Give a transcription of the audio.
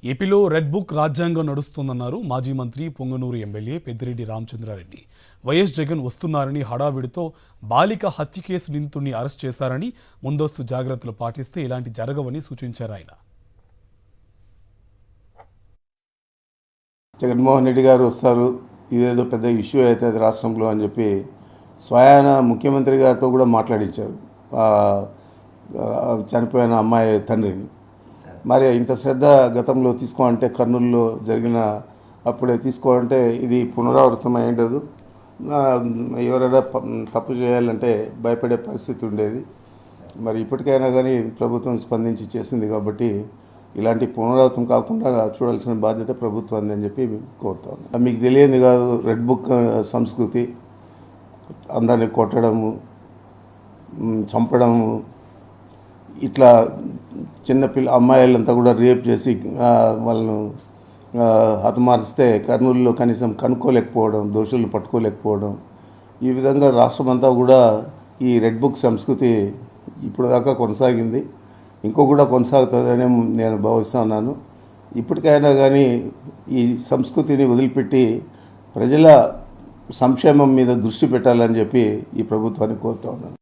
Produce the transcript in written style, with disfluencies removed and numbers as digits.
ఏపీలో red book రాజ్యాంగం నడుస్తుందన్నారు మాజీ మంత్రి పొంగనూరు ఎమ్మెల్యే పెద్దిరెడ్డి రామచంద్రారెడ్డి. వైఎస్ జగన్ వస్తున్నారని హడావిడితో బాలిక హత్య కేసు నిందితుడిని అరెస్ట్ చేశారని, ముందస్తు జాగ్రత్తలు పాటిస్తే ఇలాంటి జరగవని సూచించారు ఆయన. జగన్మోహన్ రెడ్డి గారు వస్తారు, ఇదేదో పెద్ద ఇష్యూ అవుతుంది రాష్ట్రంలో అని చెప్పి స్వయాన ముఖ్యమంత్రి గారితో కూడా మాట్లాడించారు చనిపోయిన అమ్మాయి తండ్రిని. మరి ఇంత శ్రద్ధ గతంలో తీసుకోవాలంటే కర్నూలులో జరిగిన అప్పుడే తీసుకోవాలంటే ఇది పునరావృతం అయ్యేది. ఎవరైనా తప్పు చేయాలంటే భయపడే పరిస్థితి ఉండేది. మరి ఇప్పటికైనా కానీ ప్రభుత్వం స్పందించి చేసింది కాబట్టి ఇలాంటి పునరావృతం కాకుండా చూడాల్సిన బాధ్యత ప్రభుత్వం అని చెప్పి కోరుతాను. మీకు తెలియంది కాదు, రెడ్ బుక్ సంస్కృతి, అందరినీ కొట్టడము, చంపడము, ఇట్లా చిన్నపిల్ల అమ్మాయిలంతా కూడా రేప్ చేసి వాళ్ళను హతమారిస్తే కర్నూలులో కనీసం కనుక్కోలేకపోవడం, దోషులను పట్టుకోలేకపోవడం, ఈ విధంగా రాష్ట్రమంతా కూడా ఈ రెడ్ బుక్ సంస్కృతి ఇప్పుడు దాకా కొనసాగింది, ఇంకో కూడా కొనసాగుతుందని నేను భావిస్తున్నాను. ఇప్పటికైనా కానీ ఈ సంస్కృతిని వదిలిపెట్టి ప్రజల సంక్షేమం మీద దృష్టి పెట్టాలని చెప్పి ఈ ప్రభుత్వాన్ని కోరుతా ఉన్నాను.